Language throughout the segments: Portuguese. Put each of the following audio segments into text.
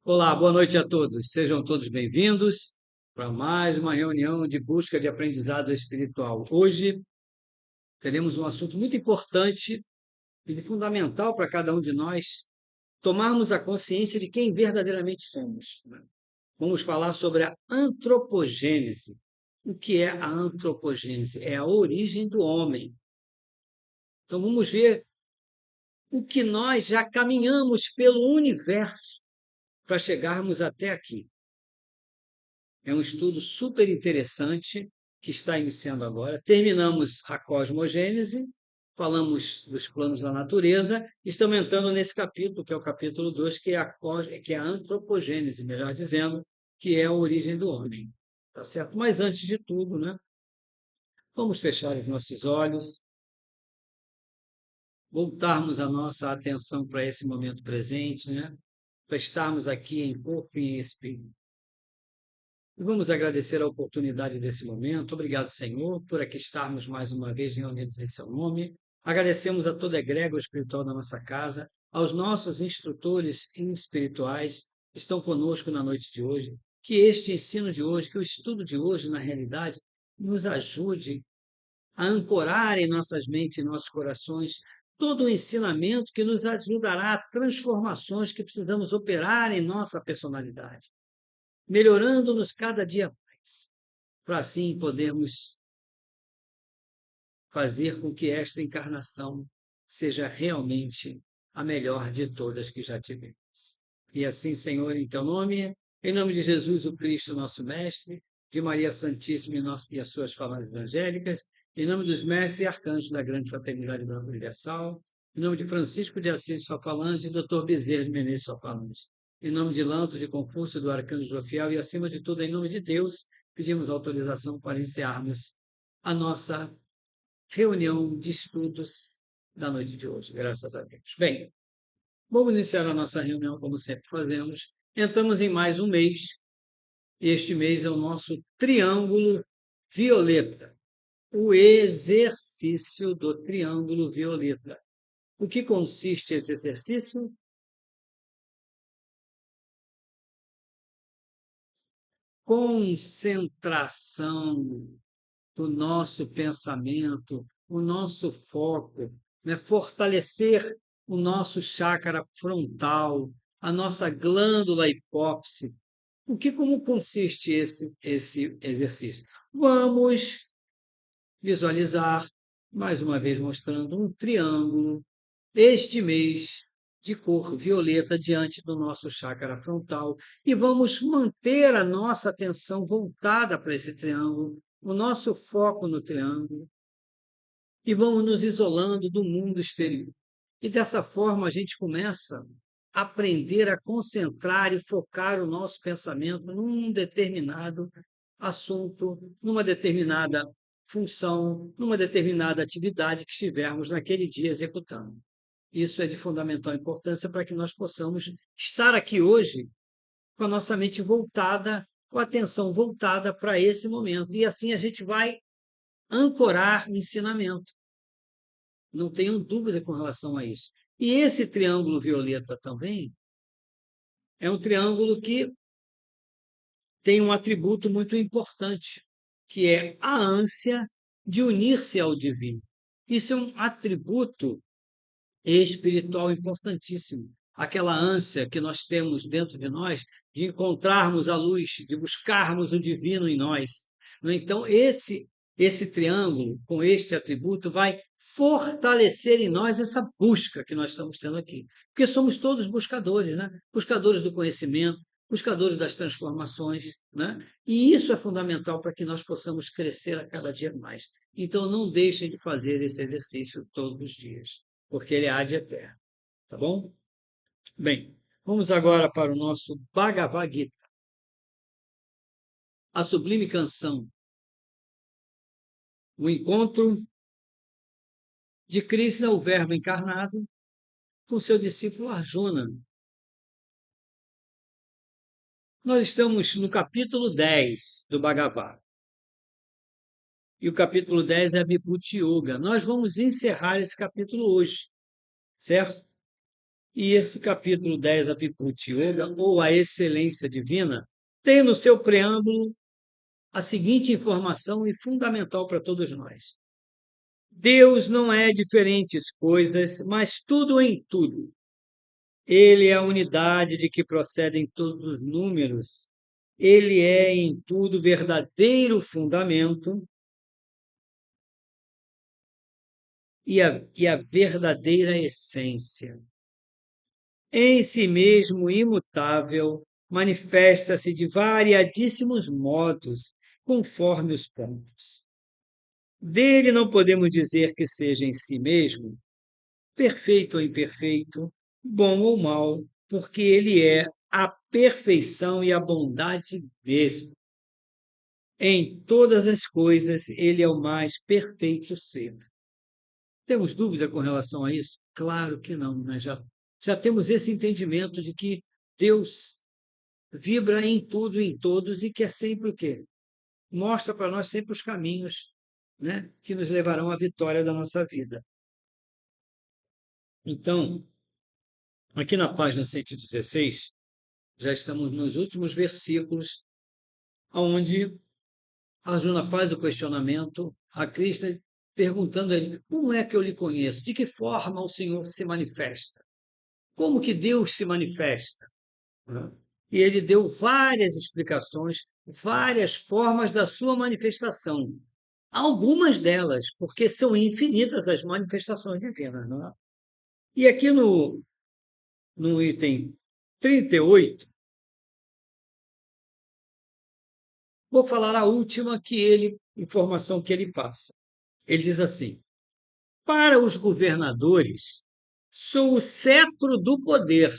Olá, boa noite a todos. Sejam todos bem-vindos para mais uma reunião de busca de aprendizado espiritual. Hoje teremos um assunto muito importante e fundamental para cada um de nós tomarmos a consciência de quem verdadeiramente somos. Vamos falar sobre a antropogênese. O que é a antropogênese? É a origem do homem. Então vamos ver o que nós já caminhamos pelo universo para chegarmos até aqui. É um estudo super interessante que está iniciando agora. Terminamos a cosmogênese, falamos dos planos da natureza, estamos entrando nesse capítulo, que é o capítulo 2, que é a antropogênese, melhor dizendo, que é a origem do homem. Tá certo? Mas antes de tudo, né, vamos fechar os nossos olhos, voltarmos a nossa atenção para esse momento presente, né, para estarmos aqui em corpo e em espírito. E vamos agradecer a oportunidade desse momento. Obrigado, Senhor, por aqui estarmos mais uma vez reunidos em seu nome. Agradecemos a toda a egrégora espiritual da nossa casa, aos nossos instrutores espirituais que estão conosco na noite de hoje. Que este ensino de hoje, que o estudo de hoje, na realidade, nos ajude a ancorar em nossas mentes e nossos corações todo o ensinamento que nos ajudará a transformações que precisamos operar em nossa personalidade, melhorando-nos cada dia mais, para assim podermos fazer com que esta encarnação seja realmente a melhor de todas que já tivemos. E assim, Senhor, em teu nome, em nome de Jesus, o Cristo, nosso Mestre, de Maria Santíssima e as suas falanges angélicas, em nome dos mestres e arcanjos da grande fraternidade branca universal, em nome de Francisco de Assis, sua falange, e Dr. Bezerra de Menezes, sua falange, em nome de Lanto, de Confúcio, do arcanjo Jofiel, e acima de tudo, em nome de Deus, pedimos autorização para iniciarmos a nossa reunião de estudos da noite de hoje, graças a Deus. Bem, vamos iniciar a nossa reunião como sempre fazemos. Entramos em mais um mês. Este mês é o nosso triângulo violeta, o exercício do triângulo violeta. O que consiste esse exercício? Concentração do nosso pensamento, o nosso foco, né? Fortalecer o nosso chácara frontal, a nossa glândula hipófise. Como consiste esse exercício? Vamos visualizar, mais uma vez mostrando um triângulo, este mês de cor violeta diante do nosso chácara frontal e vamos manter a nossa atenção voltada para esse triângulo, o nosso foco no triângulo e vamos nos isolando do mundo exterior. E dessa forma a gente começa a aprender a concentrar e focar o nosso pensamento num determinado assunto, numa determinada função, numa determinada atividade que estivermos naquele dia executando. Isso é de fundamental importância para que nós possamos estar aqui hoje com a nossa mente voltada, com a atenção voltada para esse momento. E assim a gente vai ancorar o ensinamento. Não tenham dúvida com relação a isso. E esse triângulo violeta também é um triângulo que tem um atributo muito importante, que é a ânsia de unir-se ao divino. Isso é um atributo espiritual importantíssimo. Aquela ânsia que nós temos dentro de nós de encontrarmos a luz, de buscarmos o divino em nós. Então, esse triângulo, com este atributo, vai fortalecer em nós essa busca que nós estamos tendo aqui. Porque somos todos buscadores, né? Buscadores do conhecimento, buscadores das transformações, né? E isso é fundamental para que nós possamos crescer a cada dia mais. Então, não deixem de fazer esse exercício todos os dias, porque ele é ad eterno, tá bom? Bem, vamos agora para o nosso Bhagavad Gita, a sublime canção, o encontro de Krishna, o Verbo encarnado, com seu discípulo Arjuna. Nós estamos no capítulo 10 do Bhagavad. E o capítulo 10 é a Vibhuti Yoga. Nós vamos encerrar esse capítulo hoje, certo? E esse capítulo 10, a Virtude Yoga, ou a Excelência Divina, tem no seu preâmbulo a seguinte informação e fundamental para todos nós. Deus não é diferentes coisas, mas tudo em tudo. Ele é a unidade de que procedem todos os números. Ele é em tudo verdadeiro fundamento e a verdadeira essência. Em si mesmo imutável, manifesta-se de variadíssimos modos, conforme os pontos. Dele não podemos dizer que seja em si mesmo perfeito ou imperfeito, bom ou mal, porque ele é a perfeição e a bondade mesmo. Em todas as coisas, ele é o mais perfeito ser. Temos dúvida com relação a isso? Claro que não, né? Já temos esse entendimento de que Deus vibra em tudo e em todos e que é sempre o quê? Mostra para nós sempre os caminhos, né, que nos levarão à vitória da nossa vida. Então, aqui na página 116, já estamos nos últimos versículos, onde Arjuna faz o questionamento a Krishna, perguntando a ele: como é que eu lhe conheço? De que forma o Senhor se manifesta? Como que Deus se manifesta? E ele deu várias explicações, várias formas da sua manifestação. Algumas delas, porque são infinitas as manifestações divinas. Não é? E aqui no item 38, vou falar a última informação que ele passa. Ele diz assim: para os governadores, sou o cetro do poder.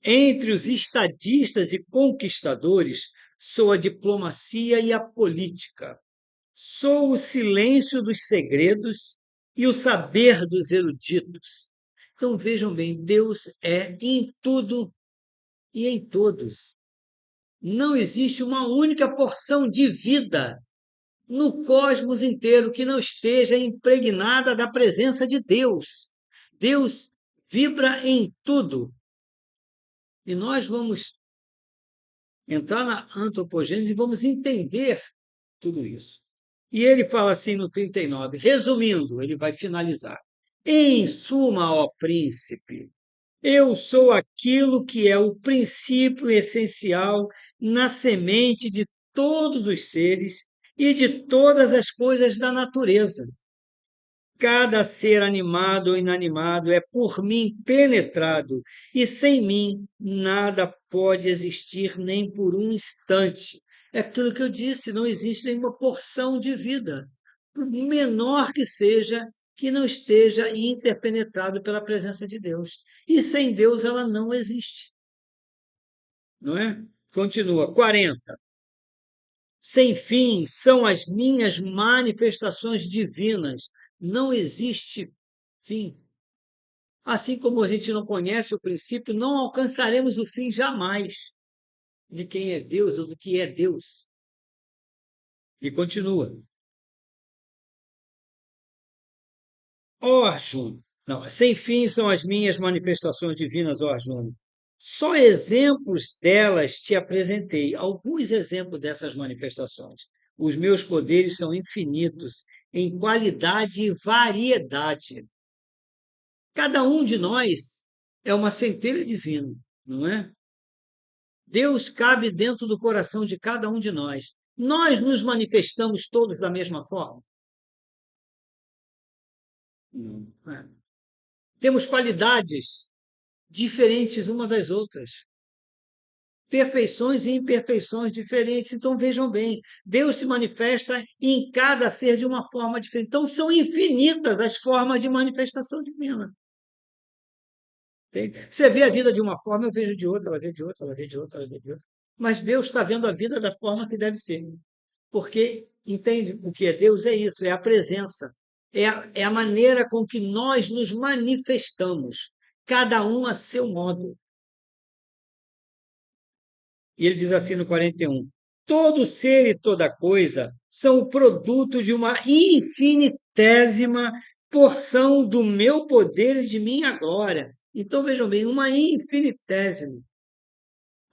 Entre os estadistas e conquistadores, sou a diplomacia e a política. Sou o silêncio dos segredos e o saber dos eruditos. Então vejam bem, Deus é em tudo e em todos. Não existe uma única porção de vida no cosmos inteiro que não esteja impregnada da presença de Deus. Deus vibra em tudo. E nós vamos entrar na antropogênese e vamos entender tudo isso. E ele fala assim no 39, resumindo, ele vai finalizar. Em suma, ó príncipe, eu sou aquilo que é o princípio essencial na semente de todos os seres e de todas as coisas da natureza. Cada ser animado ou inanimado é por mim penetrado, e sem mim nada pode existir nem por um instante. É aquilo que eu disse, não existe nenhuma porção de vida, por menor que seja, que não esteja interpenetrado pela presença de Deus. E sem Deus ela não existe. Não é? Continua, 40. Sem fim são as minhas manifestações divinas. Não existe fim. Assim como a gente não conhece o princípio, não alcançaremos o fim jamais de quem é Deus ou do que é Deus. E continua. Ó Arjuna, não, sem fim são as minhas manifestações divinas, ó Arjuna. Só exemplos delas te apresentei, alguns exemplos dessas manifestações. Os meus poderes são infinitos em qualidade e variedade. Cada um de nós é uma centelha divina, não é? Deus cabe dentro do coração de cada um de nós. Nós nos manifestamos todos da mesma forma? Não. É. Temos qualidades diferentes uma das outras. Perfeições e imperfeições diferentes. Então vejam bem, Deus se manifesta em cada ser de uma forma diferente. Então são infinitas as formas de manifestação divina. Entende? Você vê a vida de uma forma, eu vejo de outra, ela vê de outra, ela vê de outra, ela vê de outra. Mas Deus está vendo a vida da forma que deve ser. Porque, entende, o que é Deus é isso, é a presença. É a maneira com que nós nos manifestamos, cada um a seu modo. E ele diz assim no 41, todo ser e toda coisa são o produto de uma infinitésima porção do meu poder e de minha glória. Então, vejam bem, uma infinitésimo.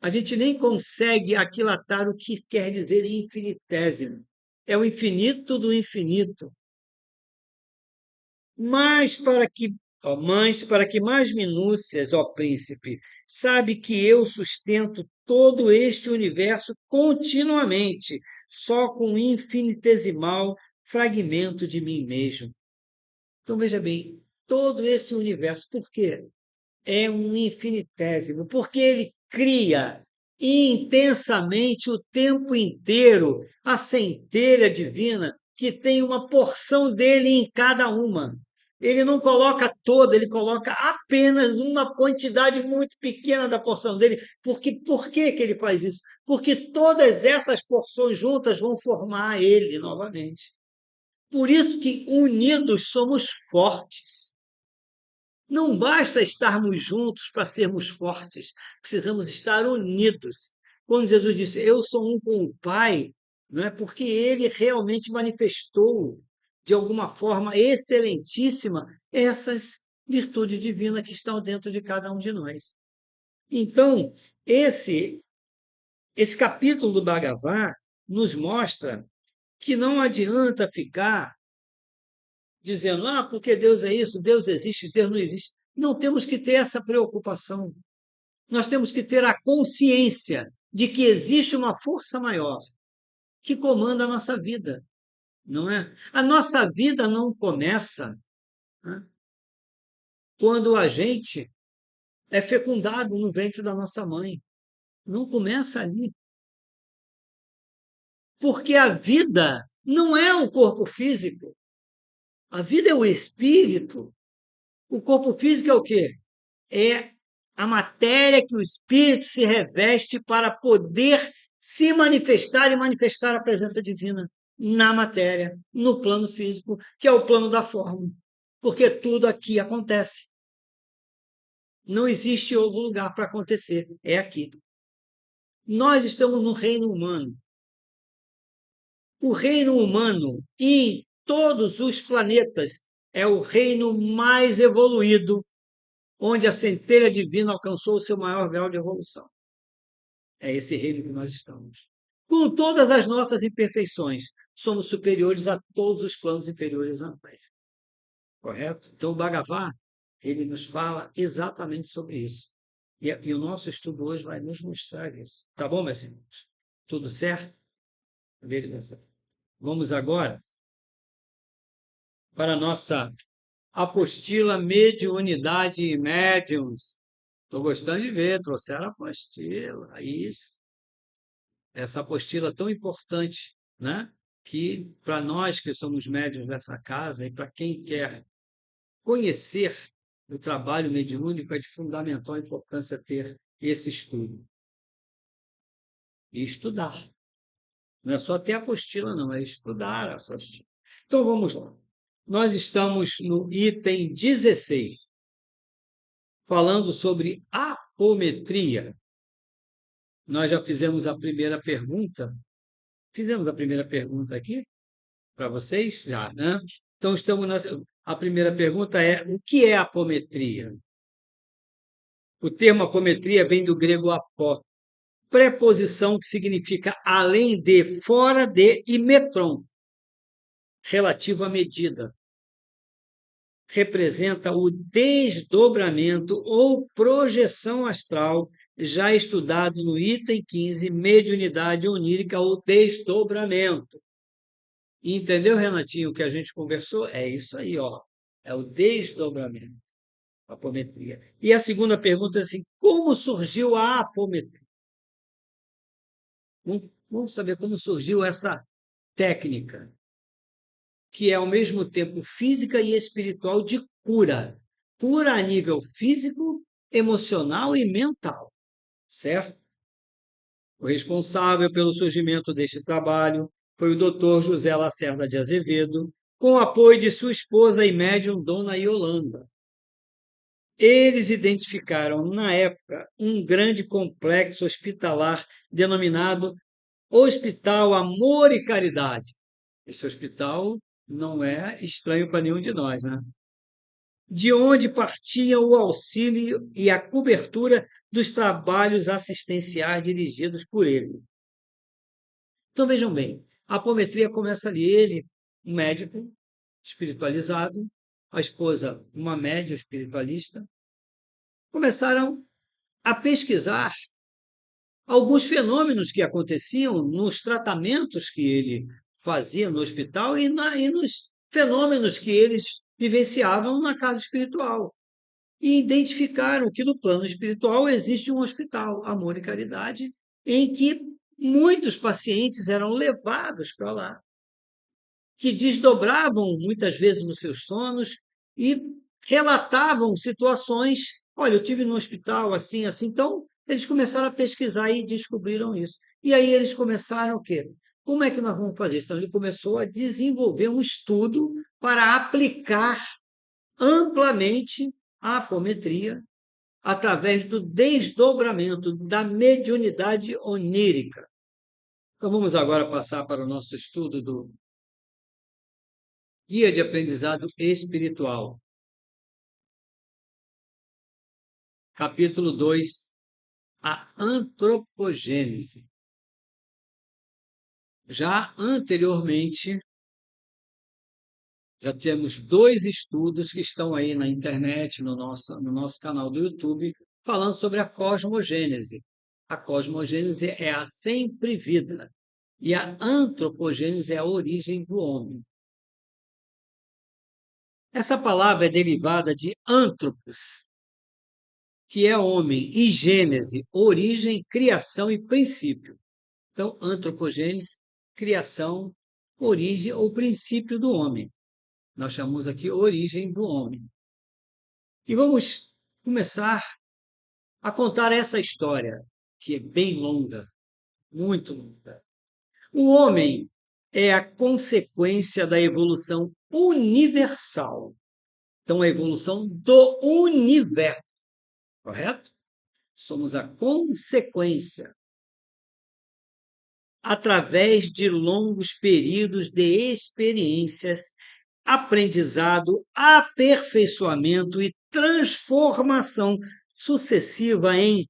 A gente nem consegue aquilatar o que quer dizer infinitésimo. É o infinito do infinito. Mas para que mais minúcias, ó príncipe, sabe que eu sustento todo este universo continuamente, só com um infinitesimal fragmento de mim mesmo. Então veja bem, todo esse universo, por quê? É um infinitésimo, porque ele cria intensamente o tempo inteiro a centelha divina que tem uma porção dele em cada uma. Ele não coloca toda, ele coloca apenas uma quantidade muito pequena da porção dele. Porque por que que ele faz isso? Porque todas essas porções juntas vão formar ele novamente. Por isso que unidos somos fortes. Não basta estarmos juntos para sermos fortes, precisamos estar unidos. Quando Jesus disse, eu sou um com o Pai, não é porque ele realmente manifestou de alguma forma excelentíssima essas virtudes divinas que estão dentro de cada um de nós. Então, esse capítulo do Bhagavad nos mostra que não adianta ficar dizendo, porque Deus é isso, Deus existe, Deus não existe. Não temos que ter essa preocupação. Nós temos que ter a consciência de que existe uma força maior que comanda a nossa vida, não é? A nossa vida não começa, né, quando a gente é fecundado no ventre da nossa mãe. Não começa ali. Porque a vida não é o corpo físico. A vida é o espírito. O corpo físico é o quê? É a matéria que o espírito se reveste para poder se manifestar e manifestar a presença divina na matéria, no plano físico, que é o plano da forma. Porque tudo aqui acontece. Não existe outro lugar para acontecer, é aqui. Nós estamos no reino humano. O reino humano, em todos os planetas, é o reino mais evoluído, onde a centelha divina alcançou o seu maior grau de evolução. É esse reino que nós estamos. Com todas as nossas imperfeições, somos superiores a todos os planos inferiores a nós. Correto? Então, o Bhagavad, ele nos fala exatamente sobre isso. E o nosso estudo hoje vai nos mostrar isso. Tá bom, meus irmãos? Tudo certo? Beleza. Vamos agora para a nossa apostila Mediunidade e Médiuns. Estou gostando de ver, trouxeram a apostila. Isso. Essa apostila tão importante, né? Que para nós que somos médiuns dessa casa e para quem quer conhecer o trabalho mediúnico, é de fundamental importância ter esse estudo e estudar. Não é só ter a apostila, não, é estudar a apostila. Então vamos lá. Nós estamos no item 16, falando sobre apometria. Nós já fizemos a primeira pergunta. Fizemos a primeira pergunta aqui para vocês? Já, né? Então, a primeira pergunta é: o que é apometria? O termo apometria vem do grego apó, preposição que significa além de, fora de, e metron, relativo à medida. Representa o desdobramento ou projeção astral, já estudado no item 15, mediunidade onírica ou desdobramento. Entendeu, Renatinho, o que a gente conversou? É isso aí, ó. É o desdobramento, a apometria. E a segunda pergunta é assim: como surgiu a apometria? Vamos saber como surgiu essa técnica, que é ao mesmo tempo física e espiritual de cura. Cura a nível físico, emocional e mental, certo? O responsável pelo surgimento deste trabalho foi o Dr. José Lacerda de Azevedo, com o apoio de sua esposa e médium Dona Yolanda. Eles identificaram, na época, um grande complexo hospitalar denominado Hospital Amor e Caridade. Esse hospital não é estranho para nenhum de nós, né? de onde partiam o auxílio e a cobertura dos trabalhos assistenciais dirigidos por ele. Então, vejam bem, a apometria começa ali, ele, um médico espiritualizado, a esposa, uma média espiritualista, começaram a pesquisar alguns fenômenos que aconteciam nos tratamentos que ele fazia no hospital e nos fenômenos que eles vivenciavam na casa espiritual. E identificaram que no plano espiritual existe um hospital, Amor e Caridade, em que muitos pacientes eram levados para lá, que desdobravam muitas vezes nos seus sonos e relatavam situações. Olha, eu tive no hospital assim, assim. Então, eles começaram a pesquisar e descobriram isso. E aí eles começaram o quê? Como é que nós vamos fazer isso? Então, ele começou a desenvolver um estudo para aplicar amplamente a apometria através do desdobramento da mediunidade onírica. Então, vamos agora passar para o nosso estudo do Guia de Aprendizado Espiritual, capítulo 2, a antropogênese. Já anteriormente, já temos dois estudos que estão aí na internet, no nosso canal do YouTube, falando sobre a cosmogênese. A cosmogênese é a sempre-vida e a antropogênese é a origem do homem. Essa palavra é derivada de antropos, que é homem, e gênese, origem, criação e princípio. Então, antropogênese, criação, origem ou princípio do homem. Nós chamamos aqui origem do homem. E vamos começar a contar essa história, que é bem longa, muito longa. O homem é a consequência da evolução universal. Então, a evolução do universo, correto? Somos a consequência, através de longos períodos de experiências, aprendizado, aperfeiçoamento e transformação sucessiva em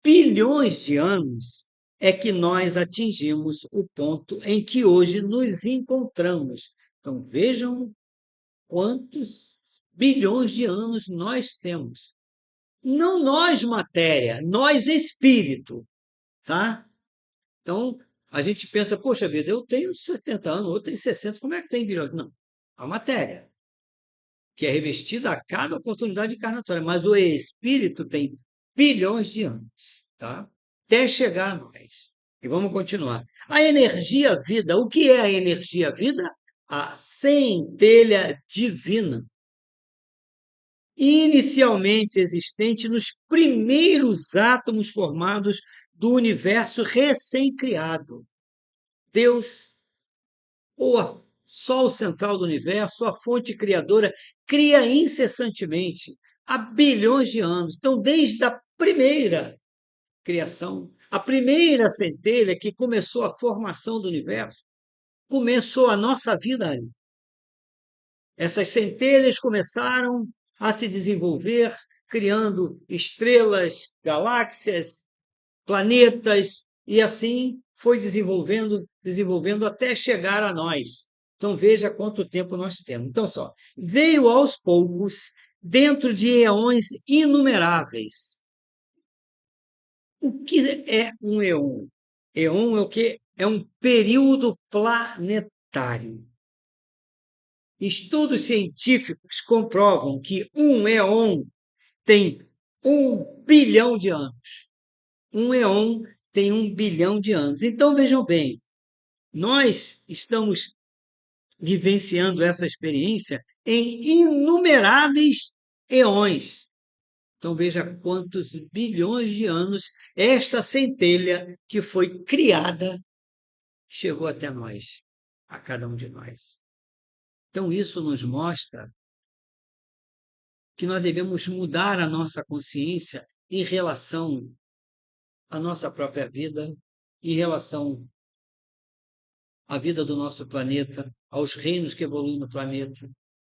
bilhões de anos, é que nós atingimos o ponto em que hoje nos encontramos. Então, vejam quantos bilhões de anos nós temos. Não nós, matéria, nós, espírito, tá? Então, a gente pensa, poxa vida, eu tenho 70 anos, outro tem 60, como é que tem bilhões? Não, a matéria, que é revestida a cada oportunidade encarnatória, mas o espírito tem bilhões de anos, tá? Até chegar a nós. E vamos continuar. A energia vida, o que é a energia vida? A centelha divina, inicialmente existente nos primeiros átomos formados do universo recém-criado. Deus, o Sol central do universo, a fonte criadora, cria incessantemente há bilhões de anos. Então, desde a primeira criação, a primeira centelha que começou a formação do universo, começou a nossa vida ali. Essas centelhas começaram a se desenvolver, criando estrelas, galáxias, planetas, e assim foi desenvolvendo até chegar a nós. Então veja quanto tempo nós temos. Então só, veio aos poucos, dentro de eões inumeráveis. O que é um eon? Eon é o que? É um período planetário. Estudos científicos comprovam que um éon tem 1 bilhão de anos. Um éon tem 1 bilhão de anos. Então, vejam bem, nós estamos vivenciando essa experiência em inumeráveis eões. Então, veja quantos bilhões de anos esta centelha que foi criada chegou até nós, a cada um de nós. Então, isso nos mostra que nós devemos mudar a nossa consciência em relação à nossa própria vida, em relação à vida do nosso planeta, aos reinos que evoluem no planeta,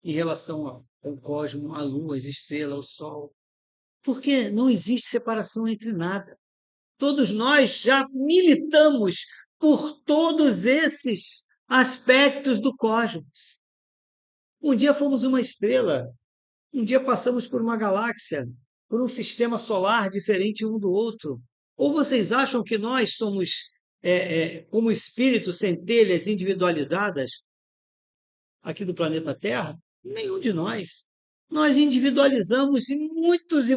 em relação ao cosmos, à lua, às estrelas, ao sol. Porque não existe separação entre nada. Todos nós já militamos por todos esses aspectos do cosmos. Um dia fomos uma estrela, um dia passamos por uma galáxia, por um sistema solar diferente um do outro. Ou vocês acham que nós somos, como espíritos, centelhas individualizadas aqui do planeta Terra? Nenhum de nós. Nós individualizamos e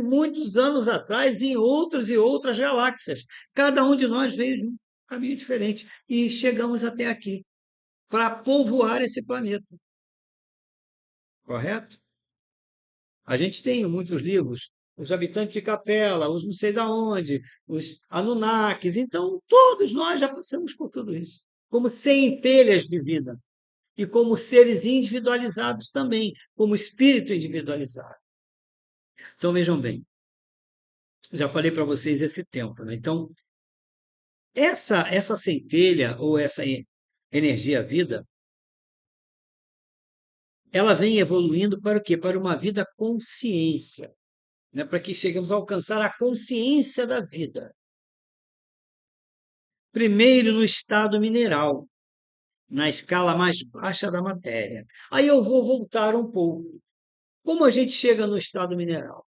muitos anos atrás em outros e outras galáxias. Cada um de nós veio de um caminho diferente e chegamos até aqui para povoar esse planeta. Correto? A gente tem muitos livros, os habitantes de Capela, os não sei da onde, os Anunnakis. Então, todos nós já passamos por tudo isso, como centelhas de vida e como seres individualizados também, como espírito individualizado. Então, vejam bem, já falei para vocês esse tempo, né? Então, essa centelha ou essa energia vida, ela vem evoluindo para o quê? Para uma vida consciência, né? Para que cheguemos a alcançar a consciência da vida. Primeiro no estado mineral, na escala mais baixa da matéria. Aí eu vou voltar um pouco. Como a gente chega no estado mineral?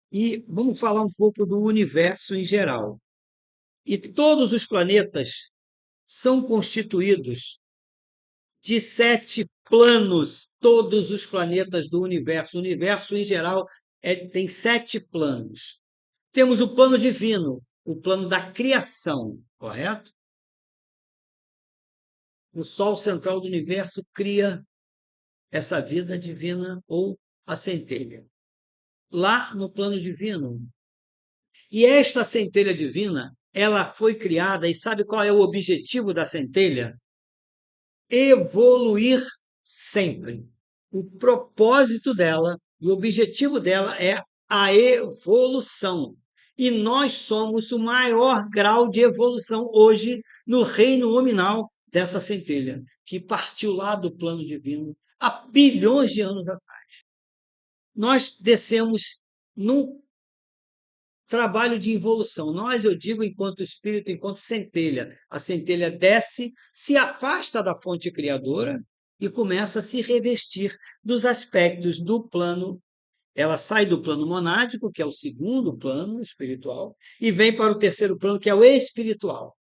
E vamos falar um pouco do universo em geral. E todos os planetas são constituídos de 7 planos. Todos os planetas do universo. O universo em geral tem 7 planos. Temos o plano divino, o plano da criação, correto? O Sol central do universo cria essa vida divina ou a centelha. Lá no plano divino. E esta centelha divina, ela foi criada, e sabe qual é o objetivo da centelha? Evoluir sempre. O propósito dela e o objetivo dela é a evolução. E nós somos o maior grau de evolução hoje no reino nominal dessa centelha, que partiu lá do plano divino há bilhões de anos atrás. Nós descemos num trabalho de evolução. Nós, eu digo, enquanto espírito, enquanto centelha. A centelha desce, se afasta da fonte criadora e começa a se revestir dos aspectos do plano. Ela sai do plano monádico, que é o segundo plano espiritual, e vem para o terceiro plano, que é o espiritual.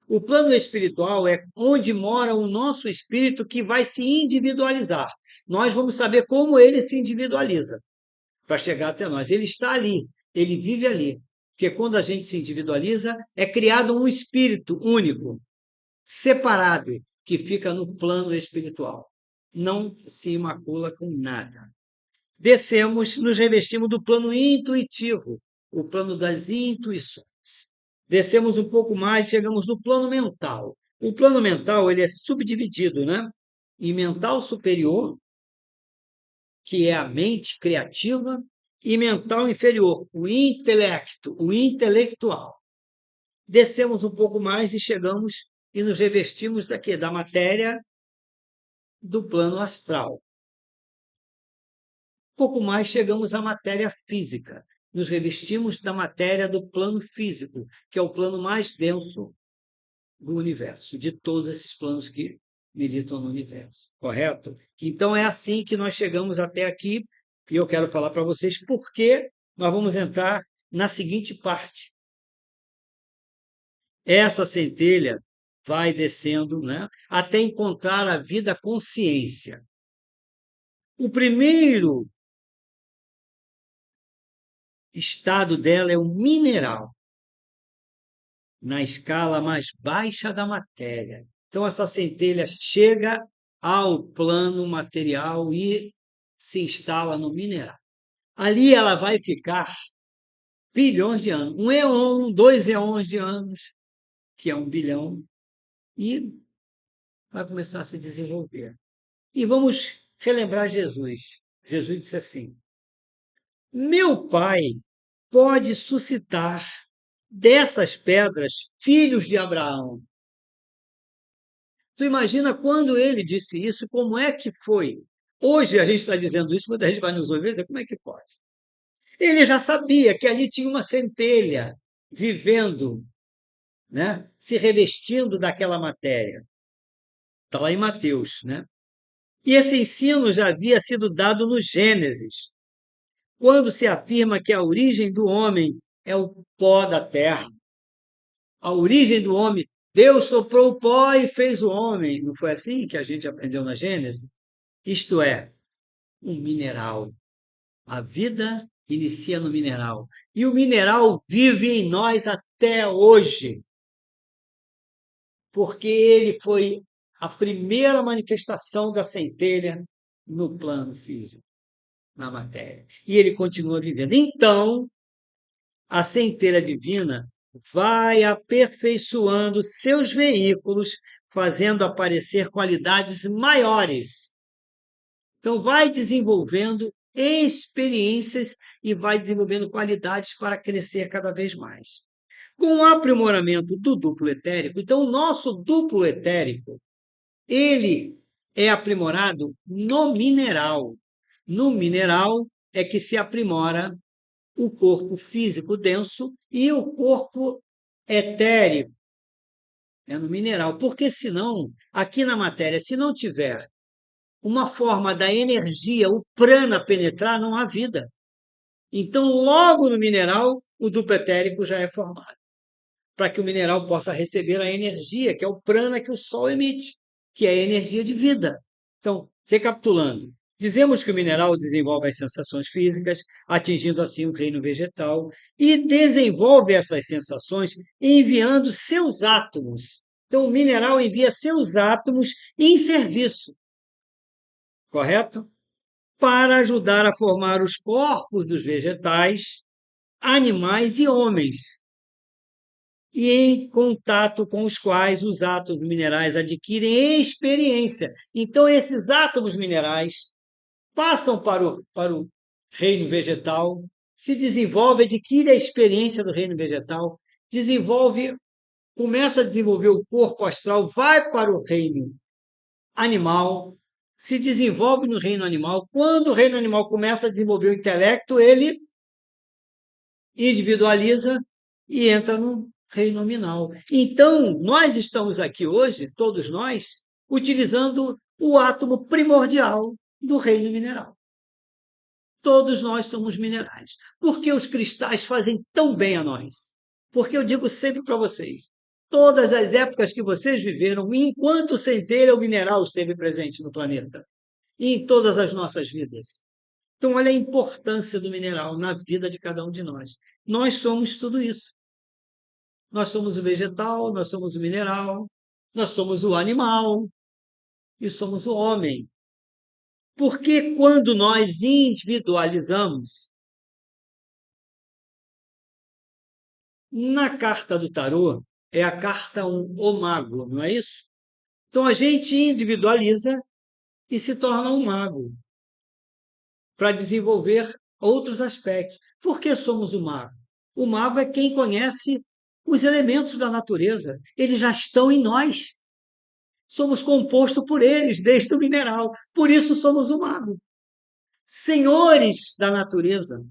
O plano espiritual é onde mora o nosso espírito que vai se individualizar. Nós vamos saber como ele se individualiza para chegar até nós. Ele está ali, ele vive ali. Porque quando a gente se individualiza, é criado um espírito único, separado, que fica no plano espiritual. Não se macula com nada. Descemos, nos revestimos do plano intuitivo, o plano das intuições. Descemos um pouco mais, chegamos no plano mental. O plano mental ele é subdividido, né? Em mental superior, que é a mente criativa, e mental inferior, o intelecto, o intelectual. Descemos um pouco mais e chegamos e nos revestimos daqui, da matéria do plano astral. Um pouco mais chegamos à matéria física. Nos revestimos da matéria do plano físico, que é o plano mais denso do universo, de todos esses planos que militam no universo, correto? Então é assim que nós chegamos até aqui e eu quero falar para vocês por que nós vamos entrar na seguinte parte. Essa centelha vai descendo, né, até encontrar a vida consciência. O primeiro estado dela é o mineral, na escala mais baixa da matéria. Então, essa centelha chega ao plano material e se instala no mineral. Ali ela vai ficar bilhões de anos, um éon, 2 éons de anos, que é 1 bilhão, e vai começar a se desenvolver. E vamos relembrar Jesus. Jesus disse assim: Meu Pai pode suscitar dessas pedras filhos de Abraão. Tu imagina quando ele disse isso, como é que foi? Hoje a gente está dizendo isso, muita gente vai nos ouvir e dizer, como é que pode? Ele já sabia que ali tinha uma centelha vivendo, né? Se revestindo daquela matéria. Está lá em Mateus, né? E esse ensino já havia sido dado no Gênesis, quando se afirma que a origem do homem é o pó da terra. A origem do homem, Deus soprou o pó e fez o homem. Não foi assim que a gente aprendeu na Gênesis? Isto é, um mineral. A vida inicia no mineral. E o mineral vive em nós até hoje, porque ele foi a primeira manifestação da centelha no plano físico, na matéria. E ele continua vivendo. Então, a centelha divina vai aperfeiçoando seus veículos, fazendo aparecer qualidades maiores. Então, vai desenvolvendo experiências e vai desenvolvendo qualidades para crescer cada vez mais. Com o aprimoramento do duplo etérico, então, o nosso duplo etérico, ele é aprimorado no mineral. No mineral é que se aprimora o corpo físico denso e o corpo etérico, é no mineral. Porque senão, aqui na matéria, se não tiver uma forma da energia, o prana penetrar, não há vida. Então, logo no mineral, o duplo etérico já é formado, para que o mineral possa receber a energia, que é o prana que o Sol emite, que é a energia de vida. Então, recapitulando, dizemos que o mineral desenvolve as sensações físicas, atingindo assim o reino vegetal, e desenvolve essas sensações enviando seus átomos. Então, o mineral envia seus átomos em serviço, correto? Para ajudar a formar os corpos dos vegetais, animais e homens, e em contato com os quais os átomos minerais adquirem experiência. Então, esses átomos minerais passam para o reino vegetal, se desenvolve, adquire a experiência do reino vegetal, desenvolve, começa a desenvolver o corpo astral, vai para o reino animal, se desenvolve no reino animal. Quando o reino animal começa a desenvolver o intelecto, ele individualiza e entra no reino nominal. Então, nós estamos aqui hoje, todos nós, utilizando o átomo primordial do reino mineral. Todos nós somos minerais. Por que os cristais fazem tão bem a nós? Porque eu digo sempre para vocês, todas as épocas que vocês viveram, enquanto centelha o mineral esteve presente no planeta, e em todas as nossas vidas. Então, olha a importância do mineral na vida de cada um de nós. Nós somos tudo isso. Nós somos o vegetal, nós somos o mineral, nós somos o animal e somos o homem. Porque quando nós individualizamos, na carta do tarô, é a carta 1, o mago, não é isso? Então a gente individualiza e se torna um mago para desenvolver outros aspectos. Por que somos o mago? O mago é quem conhece os elementos da natureza. Eles já estão em nós. Somos compostos por eles, desde o mineral. Por isso somos o mago. Senhores da natureza.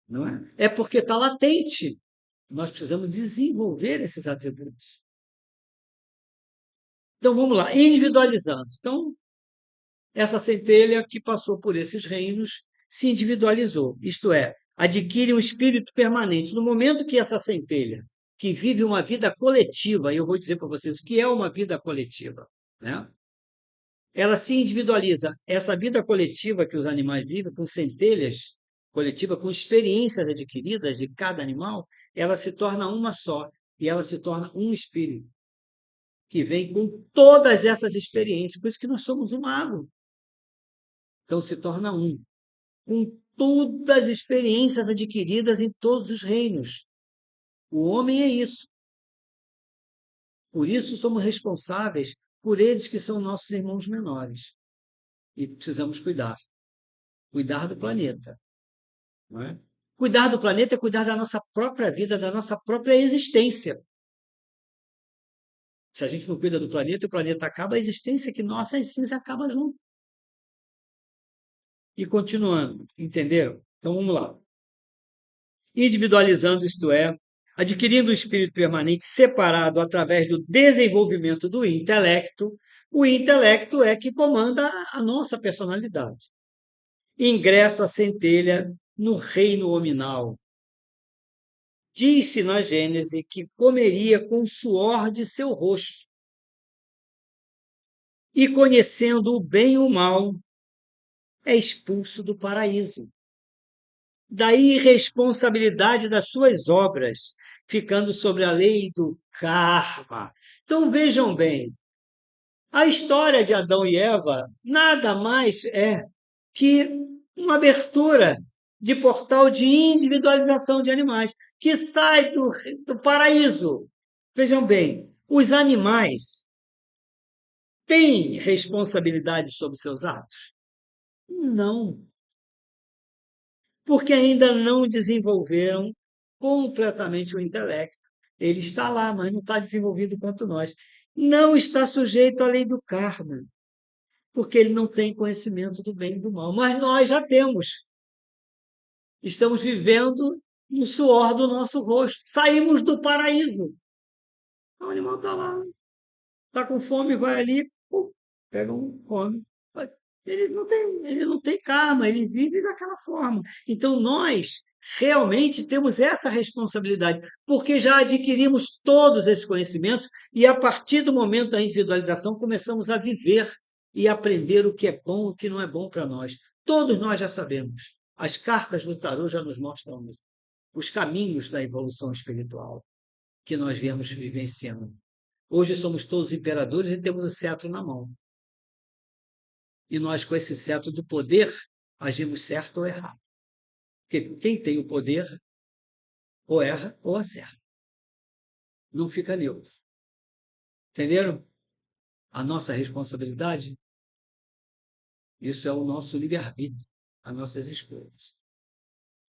Não é? É porque está latente. Nós precisamos desenvolver esses atributos. Então vamos lá, individualizando. Então, essa centelha que passou por esses reinos se individualizou, isto é, adquire um espírito permanente. No momento que essa centelha, que vive uma vida coletiva, e eu vou dizer para vocês o que é uma vida coletiva, né? Ela se individualiza. Essa vida coletiva que os animais vivem, com centelhas coletiva, com experiências adquiridas de cada animal, ela se torna uma só, e ela se torna um espírito que vem com todas essas experiências. Por isso que nós somos um mago. Então se torna um, com todas as experiências adquiridas em todos os reinos. O homem é isso. Por isso somos responsáveis por eles que são nossos irmãos menores. E precisamos cuidar. Cuidar do planeta. Não é? Cuidar do planeta é cuidar da nossa própria vida, da nossa própria existência. Se a gente não cuida do planeta, o planeta acaba, a existência que nossa existência acaba junto. E continuando, entenderam? Então vamos lá. Individualizando, isto é, adquirindo o espírito permanente separado através do desenvolvimento do intelecto, o intelecto é que comanda a nossa personalidade. Ingressa a centelha no reino hominal. Diz-se na Gênese que comeria com o suor de seu rosto. E conhecendo o bem e o mal, é expulso do paraíso. Da irresponsabilidade das suas obras, ficando sobre a lei do karma. Então vejam bem, a história de Adão e Eva nada mais é que uma abertura de portal de individualização de animais, que sai do paraíso. Vejam bem, os animais têm responsabilidade sobre seus atos? Não, porque ainda não desenvolveram completamente o intelecto. Ele está lá, mas não está desenvolvido quanto nós. Não está sujeito à lei do karma, porque ele não tem conhecimento do bem e do mal. Mas nós já temos. Estamos vivendo no suor do nosso rosto. Saímos do paraíso. O animal está lá. Está com fome, vai ali, pum, pega um, come. Ele não tem karma, ele vive daquela forma. Então, nós realmente temos essa responsabilidade, porque já adquirimos todos esses conhecimentos e, a partir do momento da individualização, começamos a viver e aprender o que é bom e o que não é bom para nós. Todos nós já sabemos. As cartas do tarô já nos mostram os caminhos da evolução espiritual que nós viemos vivenciando. Hoje somos todos imperadores e temos o cetro na mão. E nós, com esse cetro do poder, agimos certo ou errado. Porque quem tem o poder, ou erra ou acerta. Não fica neutro. Entenderam? A nossa responsabilidade, isso é o nosso livre-arbítrio, as nossas escolhas.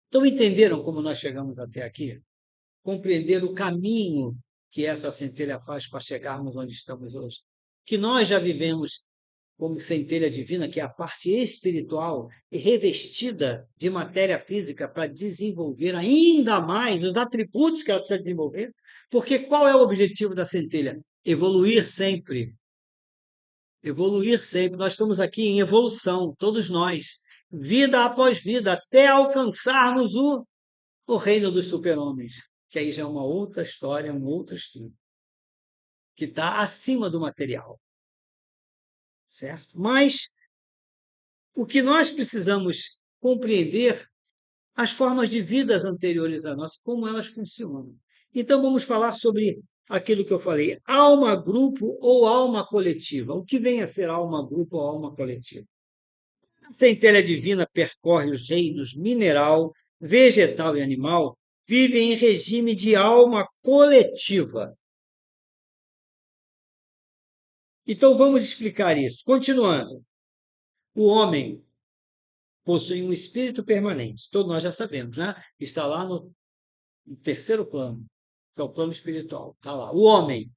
Então, entenderam como nós chegamos até aqui? Compreender o caminho que essa centelha faz para chegarmos onde estamos hoje? Que nós já vivemos como centelha divina, que é a parte espiritual, revestida de matéria física para desenvolver ainda mais os atributos que ela precisa desenvolver. Porque qual é o objetivo da centelha? Evoluir sempre. Evoluir sempre. Nós estamos aqui em evolução, todos nós, vida após vida, até alcançarmos o reino dos super-homens, que aí já é uma outra história, um outro estudo, que está acima do material. Certo? Mas o que nós precisamos compreender as formas de vidas anteriores a nós, como elas funcionam. Então, vamos falar sobre aquilo que eu falei, alma-grupo ou alma coletiva. O que vem a ser alma-grupo ou alma coletiva? A centelha divina percorre os reinos mineral, vegetal e animal, vive em regime de alma coletiva. Então, vamos explicar isso. Continuando. O homem possui um espírito permanente. Todos nós já sabemos, né? Está lá no terceiro plano, que é o plano espiritual. Está lá. O homem,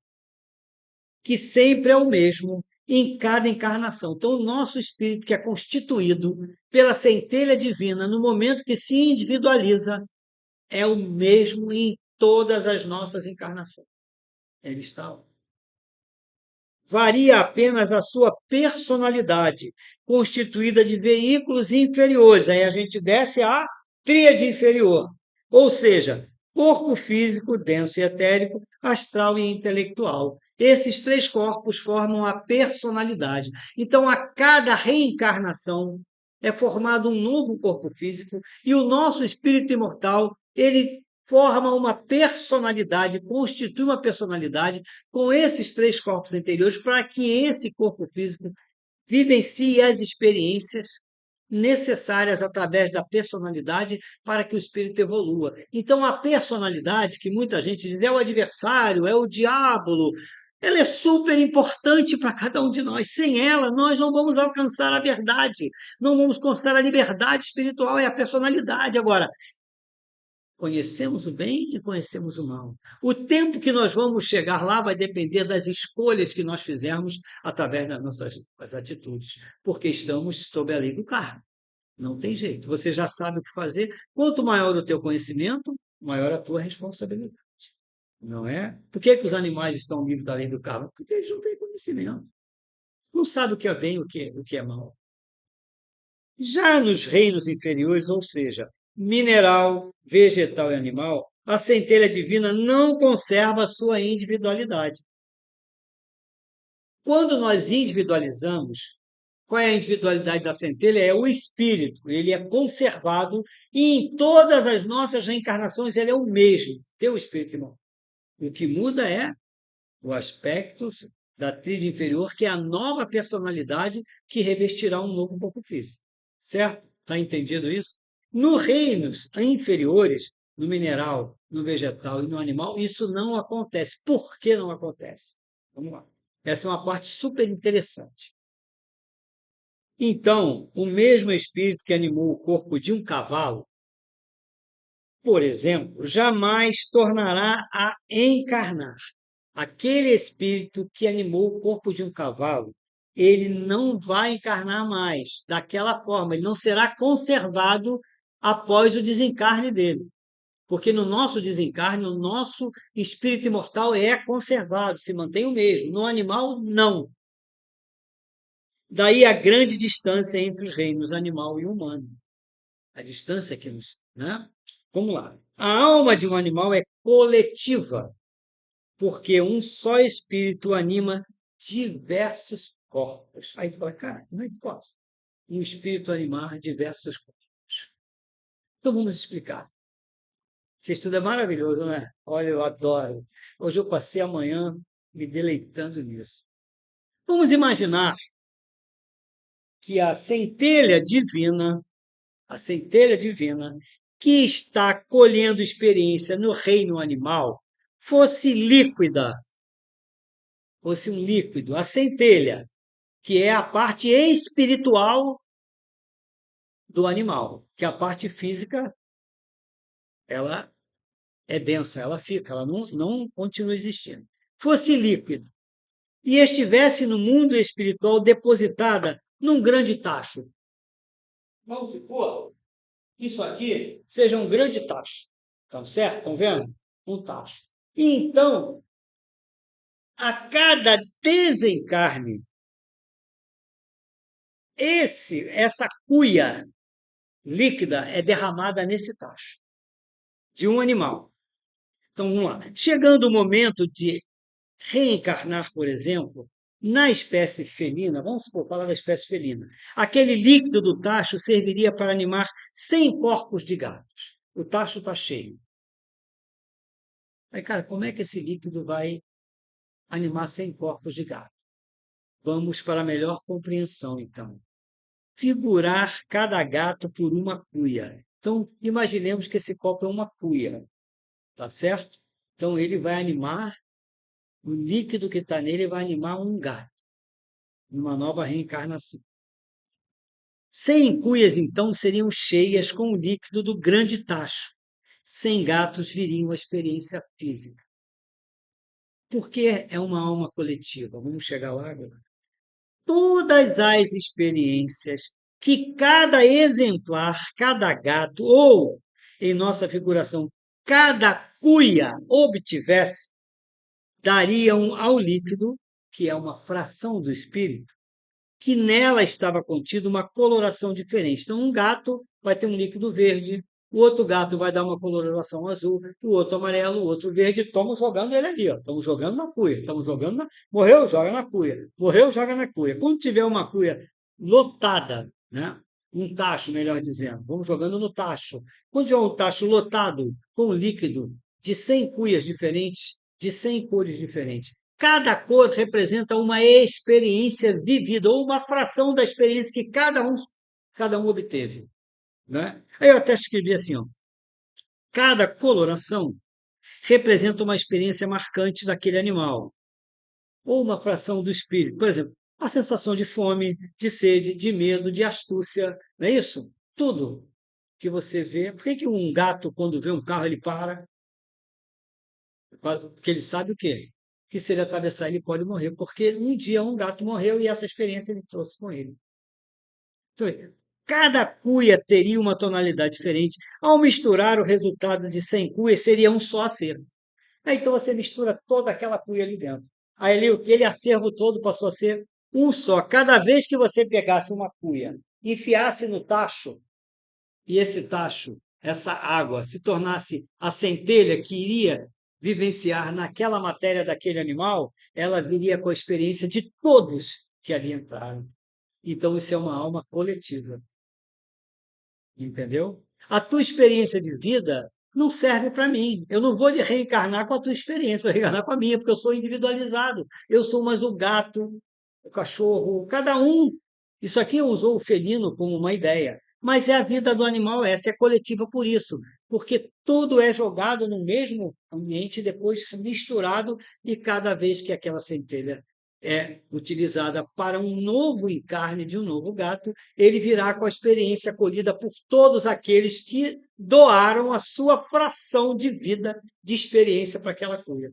que sempre é o mesmo em cada encarnação. Então, o nosso espírito, que é constituído pela centelha divina, no momento que se individualiza, é o mesmo em todas as nossas encarnações. Ele está lá. Varia apenas a sua personalidade, constituída de veículos inferiores. Aí a gente desce à tríade inferior, ou seja, corpo físico, denso e etérico, astral e intelectual. Esses três corpos formam a personalidade. Então, a cada reencarnação é formado um novo corpo físico e o nosso espírito imortal, ele forma uma personalidade, constitui uma personalidade com esses três corpos interiores para que esse corpo físico vivencie as experiências necessárias através da personalidade para que o espírito evolua. Então, a personalidade, que muita gente diz é o adversário, é o diabo, ela é super importante para cada um de nós. Sem ela, nós não vamos alcançar a verdade, não vamos alcançar a liberdade espiritual, é a personalidade. Agora, Conhecemos o bem e conhecemos o mal. O tempo que nós vamos chegar lá vai depender das escolhas que nós fizermos através das nossas atitudes, porque estamos sob a lei do karma. Não tem jeito. Você já sabe o que fazer. Quanto maior o teu conhecimento, maior a tua responsabilidade. Não é? Por que os animais estão livres da lei do karma? Porque eles não têm conhecimento. Não sabem o que é bem e o que é mal. Já nos reinos inferiores, ou seja, mineral, vegetal e animal, a centelha divina não conserva a sua individualidade. Quando nós individualizamos, qual é a individualidade da centelha? É o espírito, ele é conservado e em todas as nossas reencarnações ele é o mesmo, teu espírito, irmão. O que muda é o aspecto da tríade inferior, que é a nova personalidade que revestirá um novo corpo físico. Certo? Está entendido isso? Nos reinos inferiores, no mineral, no vegetal e no animal, isso não acontece. Por que não acontece? Vamos lá. Essa é uma parte super interessante. Então, o mesmo espírito que animou o corpo de um cavalo, por exemplo, jamais tornará a encarnar. Aquele espírito que animou o corpo de um cavalo, ele não vai encarnar mais daquela forma, ele não será conservado após o desencarne dele. Porque no nosso desencarne, o nosso espírito imortal é conservado, se mantém o mesmo. No animal, não. Daí a grande distância entre os reinos animal e humano. A distância que nos. Né? Vamos lá. A alma de um animal é coletiva, porque um só espírito anima diversos corpos. Aí fala, cara, como é que posso um espírito animar diversos corpos? Então vamos explicar. Esse estudo é maravilhoso, né? Olha, eu adoro. Hoje eu passei a manhã me deleitando nisso. Vamos imaginar que a centelha divina, que está colhendo experiência no reino animal, fosse líquida, fosse um líquido, a centelha, que é a parte espiritual do animal, que a parte física, ela é densa, ela fica, ela não continua existindo. Fosse líquida e estivesse no mundo espiritual depositada num grande tacho. Vamos supor que isso aqui seja um grande tacho. Estão certo? Estão vendo? Um tacho. E então, a cada desencarne, essa cuia líquida é derramada nesse tacho de um animal. Então, vamos lá. Chegando o momento de reencarnar, por exemplo, na espécie felina, vamos supor, falar da espécie felina, aquele líquido do tacho serviria para animar 100 corpos de gatos. O tacho está cheio. Aí, cara, como é que esse líquido vai animar 100 corpos de gato? Vamos para a melhor compreensão, então. Figurar cada gato por uma cuia. Então, imaginemos que esse copo é uma cuia, tá certo? Então, ele vai animar, o líquido que está nele vai animar um gato, numa nova reencarnação. 100 cuias, então, seriam cheias com o líquido do grande tacho. 100 gatos viriam à experiência física. Por que é uma alma coletiva? Vamos chegar lá agora. Todas as experiências que cada exemplar, cada gato, ou, em nossa figuração, cada cuia obtivesse, dariam ao líquido, que é uma fração do espírito, que nela estava contida uma coloração diferente. Então, um gato vai ter um líquido verde, o outro gato vai dar uma coloração azul, o outro amarelo, o outro verde. Estamos jogando ele ali, ó. Estamos jogando na cuia, estamos jogando na. Morreu, joga na cuia. Morreu, joga na cuia. Quando tiver uma cuia lotada, né? Um tacho, melhor dizendo, vamos jogando no tacho. Quando tiver um tacho lotado com líquido de 100 cuias diferentes, de 100 cores diferentes, cada cor representa uma experiência vivida, ou uma fração da experiência que cada um obteve. Né? Aí eu até escrevi assim, ó, cada coloração representa uma experiência marcante daquele animal, ou uma fração do espírito. Por exemplo, a sensação de fome, de sede, de medo, de astúcia, não é isso? Tudo. que você vê. Por que que um gato, quando vê um carro, ele para? Porque ele sabe o quê? Que se ele atravessar, ele pode morrer, porque um dia um gato morreu e essa experiência ele trouxe com ele. Então, cada cuia teria uma tonalidade diferente. Ao misturar o resultado de 100 cuias, seria um só acervo. Aí, então você mistura toda aquela cuia ali dentro. Aí ali, aquele acervo todo passou a ser um só. Cada vez que você pegasse uma cuia, enfiasse no tacho, e esse tacho, essa água, se tornasse a centelha que iria vivenciar naquela matéria daquele animal, ela viria com a experiência de todos que ali entraram. Então, isso é uma alma coletiva, entendeu? A tua experiência de vida não serve para mim. Eu não vou reencarnar com a tua experiência, vou reencarnar com a minha, porque eu sou individualizado. Eu sou mais o gato, o cachorro, cada um. Isso aqui usou o felino como uma ideia, mas é a vida do animal, essa é coletiva por isso, porque tudo é jogado no mesmo ambiente, depois misturado, e cada vez que aquela centelha é utilizada para um novo encarne de um novo gato, ele virá com a experiência colhida por todos aqueles que doaram a sua fração de vida, de experiência para aquela cuia.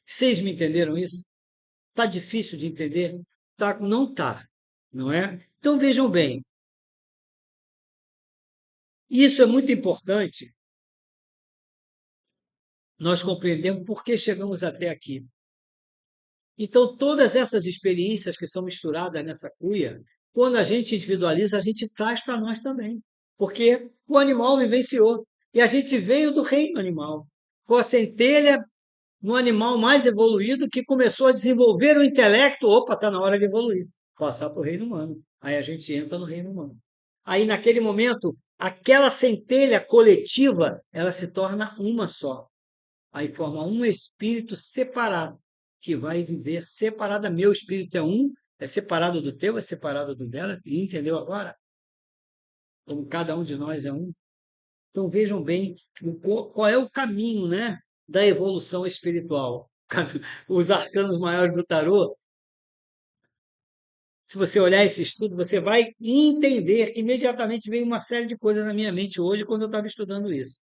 Vocês me entenderam isso? Está difícil de entender? Tá, não está, não é? Então vejam bem, isso é muito importante nós compreendemos por que chegamos até aqui. Então, todas essas experiências que são misturadas nessa cuia, quando a gente individualiza, a gente traz para nós também. Porque o animal vivenciou. E a gente veio do reino animal. Com a centelha no animal mais evoluído que começou a desenvolver o intelecto. Opa, está na hora de evoluir. Passar para o reino humano. Aí a gente entra no reino humano. Aí, naquele momento, aquela centelha coletiva, ela se torna uma só. Aí forma um espírito separado, que vai viver separado. Meu espírito é separado do teu, é separado do dela, entendeu agora? Como cada um de nós é um. Então vejam bem qual é o caminho, né, da evolução espiritual. Os arcanos maiores do tarô, se você olhar esse estudo, você vai entender que imediatamente veio uma série de coisas na minha mente hoje quando eu estava estudando isso.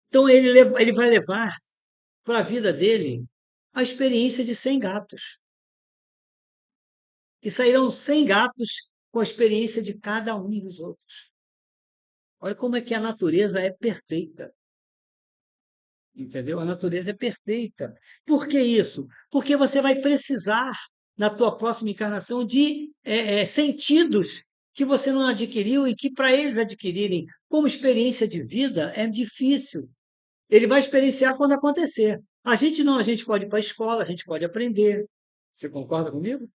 Então ele vai levar para a vida dele a experiência de 100 gatos. E sairão 100 gatos com a experiência de cada um dos outros. Olha como é que a natureza é perfeita. Entendeu? A natureza é perfeita. Por que isso? Porque você vai precisar, na tua próxima encarnação, de sentidos que você não adquiriu e que, para eles adquirirem como experiência de vida, é difícil. Ele vai experienciar quando acontecer. A gente não, a gente pode ir para a escola, a gente pode aprender. Você concorda comigo?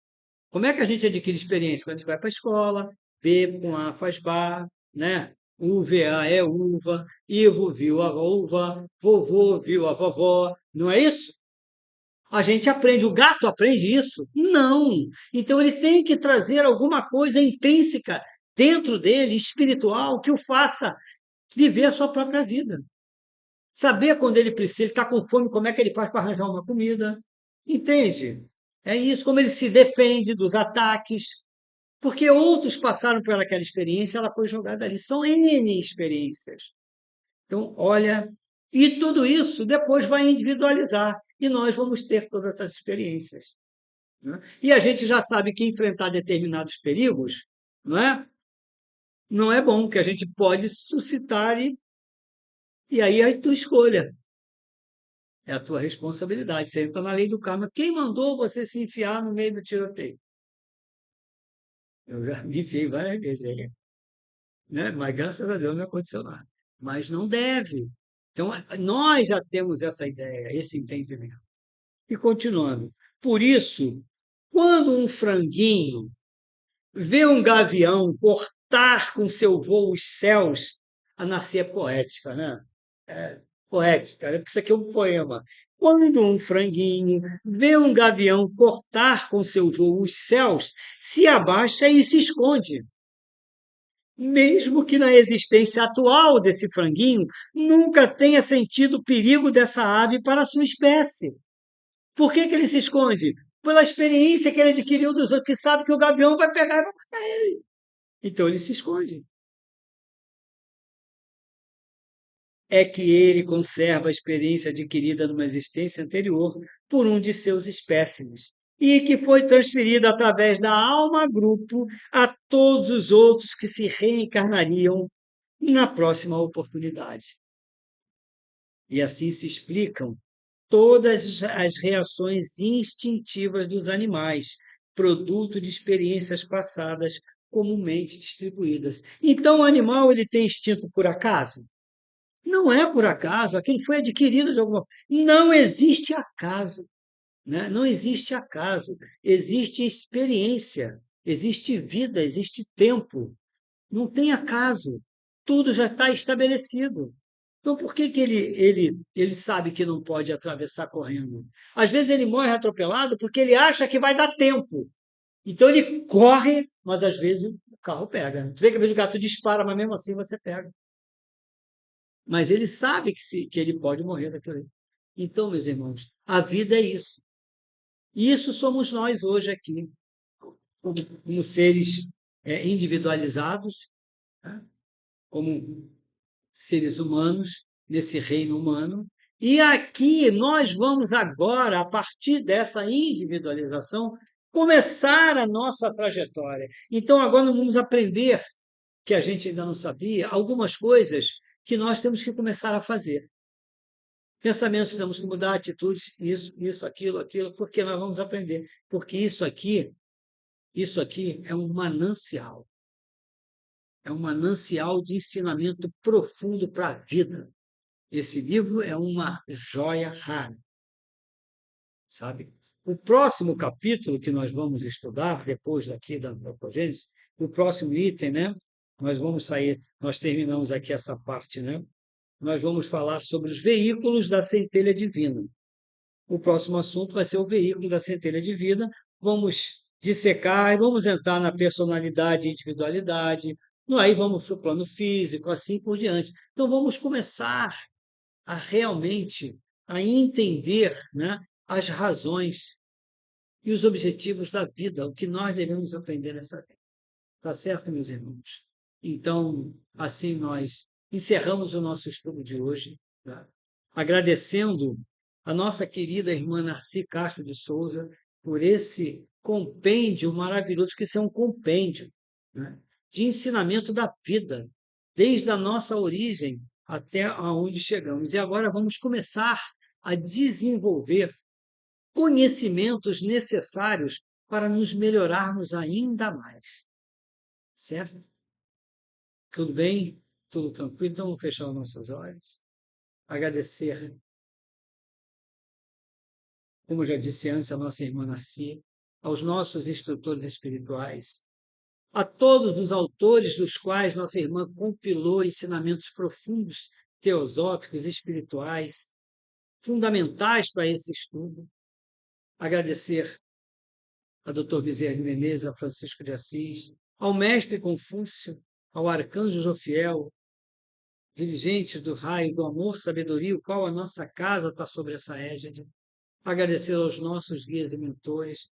Como é que a gente adquire experiência? Quando a gente vai para a escola, B com A faz bar, né? UVA é uva, Ivo viu a uva, vovô viu a vovó, não é isso? A gente aprende, o gato aprende isso? Não. Então ele tem que trazer alguma coisa intrínseca dentro dele, espiritual, que o faça viver a sua própria vida. Saber quando ele precisa, ele está com fome, como é que ele faz para arranjar uma comida. Entende? É isso, como ele se defende dos ataques, porque outros passaram por aquela experiência, ela foi jogada ali. São N experiências. Então, olha, e tudo isso depois vai individualizar, e nós vamos ter todas essas experiências. Né? E a gente já sabe que enfrentar determinados perigos não é bom, que a gente pode suscitar, e aí é a tua escolha, é a tua responsabilidade. Você entra na lei do karma. Quem mandou você se enfiar no meio do tiroteio? Eu já me enfiei várias vezes, né? Mas graças a Deus não aconteceu nada. Mas não deve. Então, nós já temos essa ideia, esse entendimento. E continuando. Por isso, quando um franguinho vê um gavião cortar com seu voo os céus, a nascer é poética, né? É poética, né? Porque isso aqui é um poema. Quando um franguinho vê um gavião cortar com seu voo os céus, se abaixa e se esconde, mesmo que na existência atual desse franguinho nunca tenha sentido o perigo dessa ave para a sua espécie. Por que ele se esconde? Pela experiência que ele adquiriu dos outros, que sabe que o gavião vai pegar e vai matar ele. Então ele se esconde. é que ele conserva a experiência adquirida numa existência anterior por um de seus espécimes e que foi transferida através da alma-grupo a todos os outros que se reencarnariam na próxima oportunidade. E assim se explicam todas as reações instintivas dos animais, produto de experiências passadas comumente distribuídas. Então, o animal ele tem instinto por acaso? Não é por acaso, aquilo foi adquirido de alguma forma. Não existe acaso, né? Não existe acaso, existe experiência, existe vida, existe tempo. Não tem acaso, tudo já está estabelecido. Então, por que, que ele sabe que não pode atravessar correndo? Às vezes ele morre atropelado porque ele acha que vai dar tempo. Então ele corre, mas às vezes o carro pega. Né? Tu vê que às vezes o gato dispara, mas mesmo assim você pega. Mas ele sabe que ele pode morrer daquilo ali. Então, meus irmãos, a vida é isso. Isso somos nós hoje aqui, como seres individualizados, né? Como seres humanos, nesse reino humano. E aqui nós vamos agora, a partir dessa individualização, começar a nossa trajetória. Então, agora nós vamos aprender, que a gente ainda não sabia, algumas coisas que nós temos que começar a fazer. Pensamentos, temos que mudar atitudes, isso, aquilo, porque nós vamos aprender. Porque isso aqui é um manancial de ensinamento profundo para a vida. Esse livro é uma joia rara, sabe? O próximo capítulo que nós vamos estudar, depois daqui da Apocalipse, o próximo item, né? Nós terminamos aqui essa parte, né? Nós vamos falar sobre os veículos da centelha divina. O próximo assunto vai ser o veículo da centelha divina. Vamos dissecar e vamos entrar na personalidade e individualidade. Aí vamos para o plano físico, assim por diante. Então, vamos começar a realmente a entender, né, as razões e os objetivos da vida, o que nós devemos aprender nessa vida. Tá certo, meus irmãos? Então, assim nós encerramos o nosso estudo de hoje, tá? Agradecendo a nossa querida irmã Narci Castro de Souza por esse compêndio maravilhoso, que isso é um compêndio, né, de ensinamento da vida, desde a nossa origem até aonde chegamos. E agora vamos começar a desenvolver conhecimentos necessários para nos melhorarmos ainda mais. Certo? Tudo bem? Tudo tranquilo? Então, vamos fechar os nossos olhos. Agradecer, como eu já disse antes, a nossa irmã Narci, aos nossos instrutores espirituais, a todos os autores dos quais nossa irmã compilou ensinamentos profundos, teosóficos e espirituais, fundamentais para esse estudo. Agradecer a Dr. Bezerra de Menezes, a Francisco de Assis, ao mestre Confúcio, ao arcanjo Jofiel, dirigentes do raio do amor, sabedoria, o qual a nossa casa está sobre essa égide. Agradecer aos nossos guias e mentores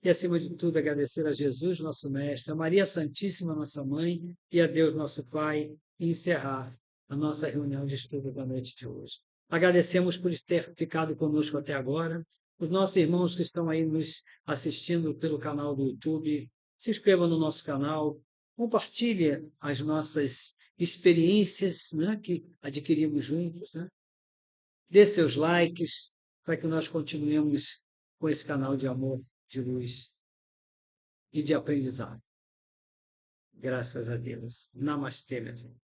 e, acima de tudo, agradecer a Jesus, nosso Mestre, a Maria Santíssima, nossa Mãe, e a Deus, nosso Pai, e encerrar a nossa reunião de estudo da noite de hoje. Agradecemos por ter ficado conosco até agora. Os nossos irmãos que estão aí nos assistindo pelo canal do YouTube, se inscrevam no nosso canal, compartilhe as nossas experiências, né, que adquirimos juntos, né? Dê seus likes para que nós continuemos com esse canal de amor, de luz e de aprendizado. Graças a Deus. Namastê, meus irmãos.